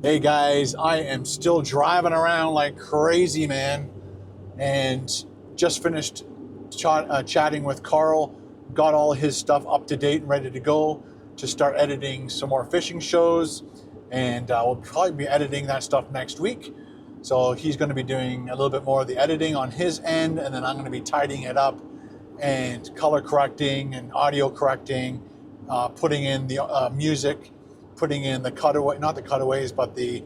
Hey guys, I am still driving around like crazy, man, and just finished chatting with Carl, got all his stuff up to date and ready to go to start editing some more fishing shows, and we'll probably be editing that stuff next week. So he's going to be doing a little bit more of the editing on his end, and then I'm going to be tidying it up and color correcting and audio correcting, putting in the music, putting in the cutaway, not the cutaways, but the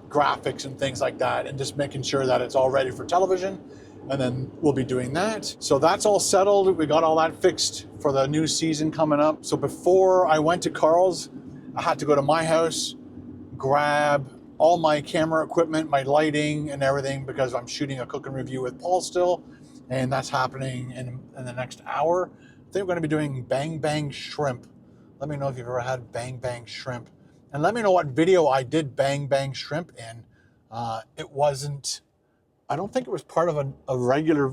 graphics and things like that, and just making sure that it's all ready for television. And then we'll be doing that. So that's all settled. We got all that fixed for the new season coming up. So before I went to Carl's, I had to go to my house, grab all my camera equipment, my lighting and everything, because I'm shooting a cooking review with Paul still, and that's happening in the next hour. I think we're going to be doing Bang Bang Shrimp. Let me know if you've ever had Bang Bang Shrimp. And let me know what video I did Bang Bang Shrimp in. It wasn't, I don't think it was part of a regular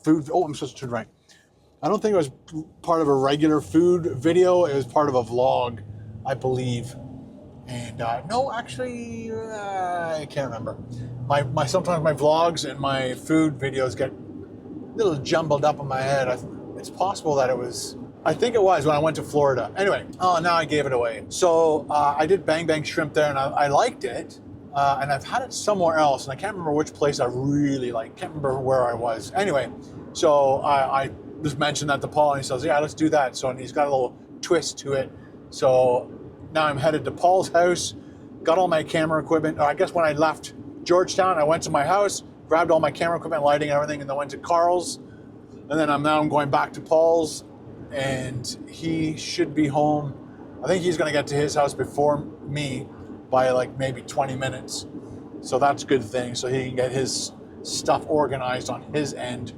food. Oh, I'm supposed to turn right. I don't think it was part of a regular food video. It was part of a vlog, I believe. And no, actually, I can't remember. Sometimes my vlogs and my food videos get a little jumbled up in my head. It's possible that it was, I think it was when I went to Florida. Anyway, now I gave it away. So I did Bang Bang Shrimp there, and I liked it. And I've had it somewhere else, and I can't remember which place I really like. Can't remember where I was. Anyway, so I just mentioned that to Paul, and he says, yeah, let's do that. So and he's got a little twist to it. So now I'm headed to Paul's house, got all my camera equipment. I guess when I left Georgetown, I went to my house, grabbed all my camera equipment, lighting and everything, and then went to Carl's. And then I'm going back to Paul's, and he should be home. I think he's going to get to his house before me by like maybe 20 minutes. So that's a good thing. So he can get his stuff organized on his end.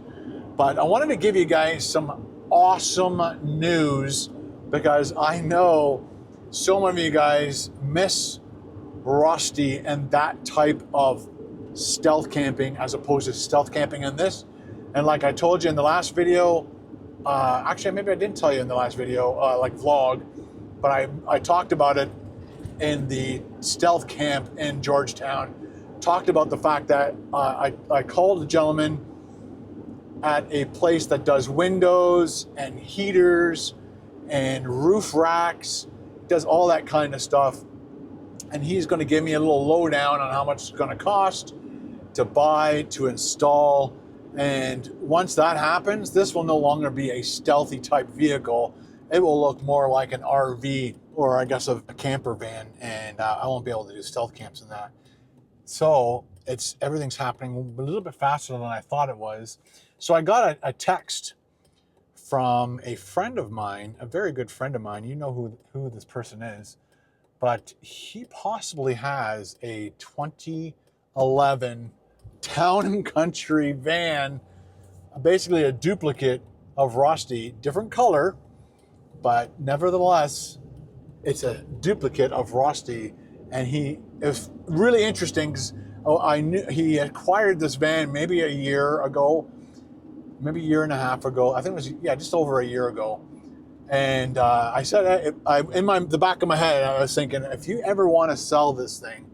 But I wanted to give you guys some awesome news, because I know so many of you guys miss Rusty and that type of stealth camping as opposed to stealth camping in this. And like I told you in the last video, actually maybe I didn't tell you in the last video, like vlog, but I talked about it in the stealth camp in Georgetown. Talked about the fact that I called a gentleman at a place that does windows and heaters and roof racks, does all that kind of stuff. And he's going to give me a little lowdown on how much it's going to cost to buy, to install. And once that happens, this will no longer be a stealthy type vehicle. It will look more like an RV, or I guess a camper van, and I won't be able to do stealth camps in that. So everything's happening a little bit faster than I thought it was. So I got a text from a friend of mine, a very good friend of mine. You know who this person is, but he possibly has a 2011 Town and Country van, basically a duplicate of Rusty, different color, but nevertheless, it's a duplicate of Rusty. And it was really interesting because I knew he acquired this van maybe a year ago, maybe a year and a half ago. I think it was, just over a year ago. And I said, in the back of my head, I was thinking, if you ever want to sell this thing,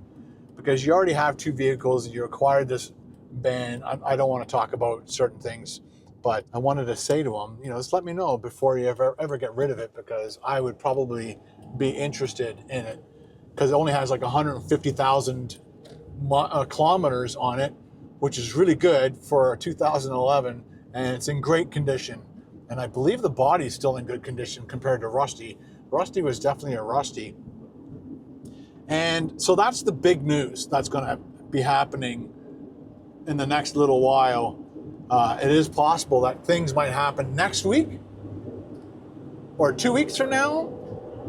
because you already have two vehicles and you acquired this van, I don't want to talk about certain things, but I wanted to say to him, just let me know before you ever get rid of it, because I would probably be interested in it, because it only has like 150,000 kilometers on it, which is really good for 2011, and it's in great condition. And I believe the body's still in good condition compared to Rusty. Rusty was definitely a Rusty. And so that's the big news that's going to be happening in the next little while. It is possible that things might happen next week or 2 weeks from now,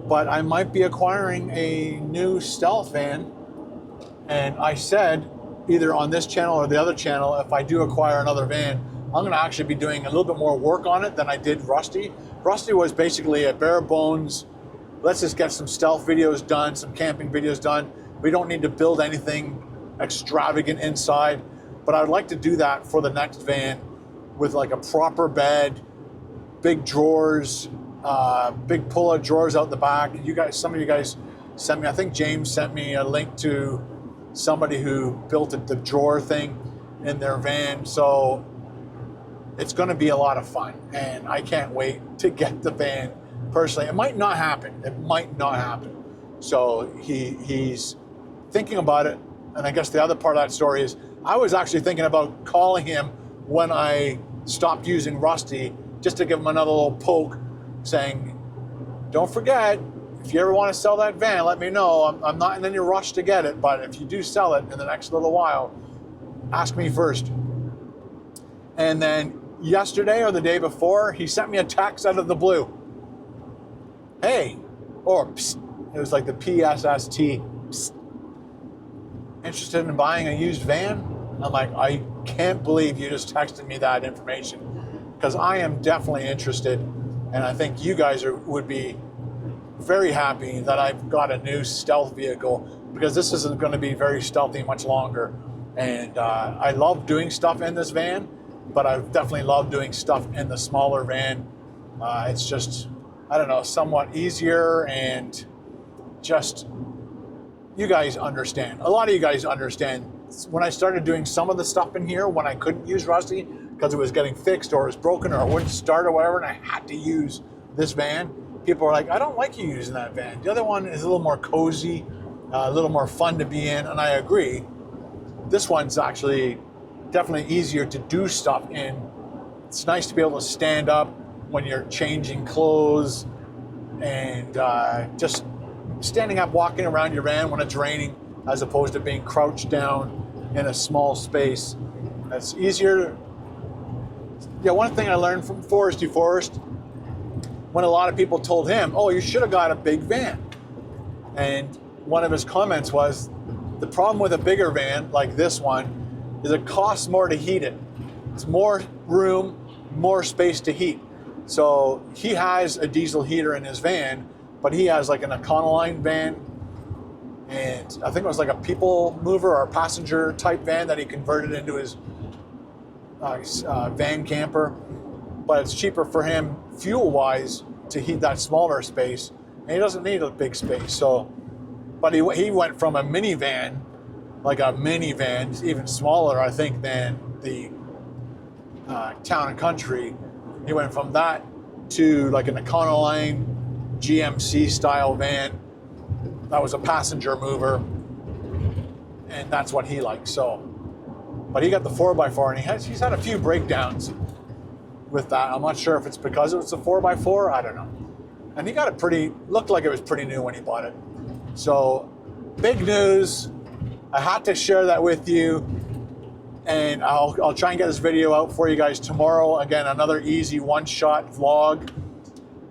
but I might be acquiring a new stealth van. And I said, either on this channel or the other channel, if I do acquire another van, I'm going to actually be doing a little bit more work on it than I did Rusty. Rusty was basically a bare bones, let's just get some stealth videos done, some camping videos done. We don't need to build anything extravagant inside, but I would like to do that for the next van with like a proper bed, big drawers, big pull-out drawers out the back. Some of you guys sent me, I think James sent me a link to somebody who built the drawer thing in their van. So it's going to be a lot of fun, and I can't wait to get the van personally. It might not happen. It might not happen. So he's thinking about it. And I guess the other part of that story is I was actually thinking about calling him when I stopped using Rusty, just to give him another little poke, saying, don't forget, if you ever want to sell that van, let me know. I'm not in any rush to get it, but if you do sell it in the next little while, ask me first. And then yesterday or the day before, he sent me a text out of the blue. Hey, or psst, it was like the PSST. Psst. Interested in buying a used van? I'm like, I can't believe you just texted me that information, because I am definitely interested, and I think you guys would be very happy that I've got a new stealth vehicle, because this isn't going to be very stealthy much longer. And I love doing stuff in this van, but I definitely love doing stuff in the smaller van. It's just, I don't know, somewhat easier, and just, you guys understand. A lot of you guys understand. When I started doing some of the stuff in here, when I couldn't use Rusty because it was getting fixed or it was broken or it wouldn't start or whatever, and I had to use this van, people are like, I don't like you using that van. The other one is a little more cozy, a little more fun to be in, and I agree. This one's actually definitely easier to do stuff in. It's nice to be able to stand up when you're changing clothes, and just standing up, walking around your van when it's raining, as opposed to being crouched down in a small space. It's easier. Yeah, one thing I learned from Forrest DeForest, when a lot of people told him, oh, you should have got a big van. And one of his comments was, the problem with a bigger van like this one is it costs more to heat it. It's more room, more space to heat. So he has a diesel heater in his van, but he has like an Econoline van, and I think it was like a people mover or a passenger type van that he converted into his van camper. But it's cheaper for him fuel-wise to heat that smaller space, and he doesn't need a big space. So, but he went from a minivan, like a minivan, even smaller, I think, than the Town and Country. He went from that to like an Econoline GMC style van that was a passenger mover, and that's what he likes. So, but he got the 4x4, and he's had a few breakdowns with that. I'm not sure if it's because it was a 4x4, I don't know. And he got it looked like it was pretty new when he bought it. So, big news. I had to share that with you, and I'll try and get this video out for you guys tomorrow. Again, another easy one-shot vlog.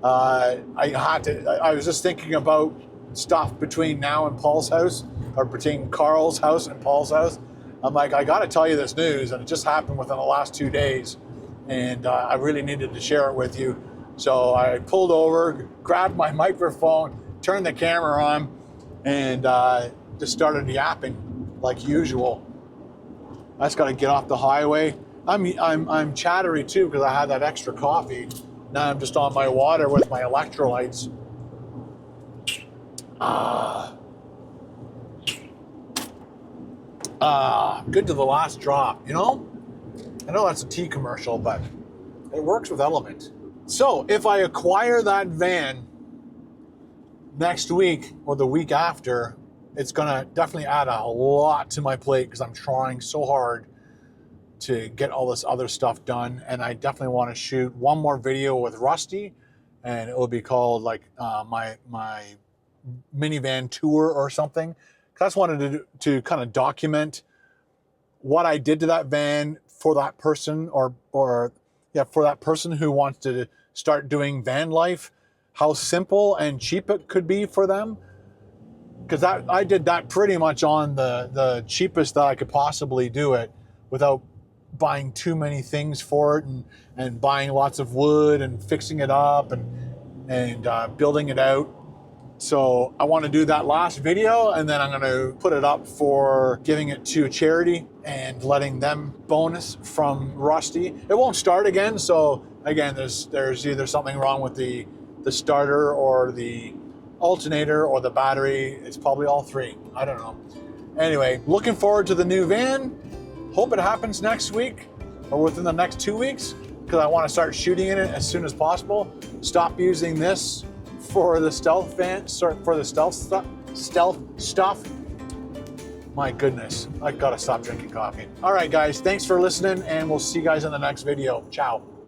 I was just thinking about stuff between now and Paul's house, or between Carl's house and Paul's house. I'm like, I got to tell you this news, and it just happened within the last 2 days, and I really needed to share it with you. So I pulled over, grabbed my microphone, turned the camera on, and just started yapping like usual. I just got to get off the highway. I'm chattery too because I had that extra coffee. Now I'm just on my water with my electrolytes. Good to the last drop, you know? I know that's a tea commercial, but it works with Element. So if I acquire that van next week or the week after, it's gonna definitely add a lot to my plate because I'm trying so hard to get all this other stuff done. And I definitely want to shoot one more video with Rusty, and it will be called like my minivan tour or something. I just wanted to kind of document what I did to that van for that person, or for that person who wants to start doing van life, how simple and cheap it could be for them. Because I did that pretty much on the cheapest that I could possibly do it, without buying too many things for it, and buying lots of wood and fixing it up and building it out. So I want to do that last video, and then I'm going to put it up for giving it to a charity and letting them bonus from Rusty. It won't start again, so again, there's either something wrong with the starter or the alternator or the battery. It's probably all three. I don't know. Anyway, looking forward to the new van. Hope it happens next week or within the next 2 weeks, because I want to start shooting in it as soon as possible. Stop using this for the stealth van, for the stealth stuff. My goodness, I gotta stop drinking coffee. All right, guys, thanks for listening, and we'll see you guys in the next video. Ciao.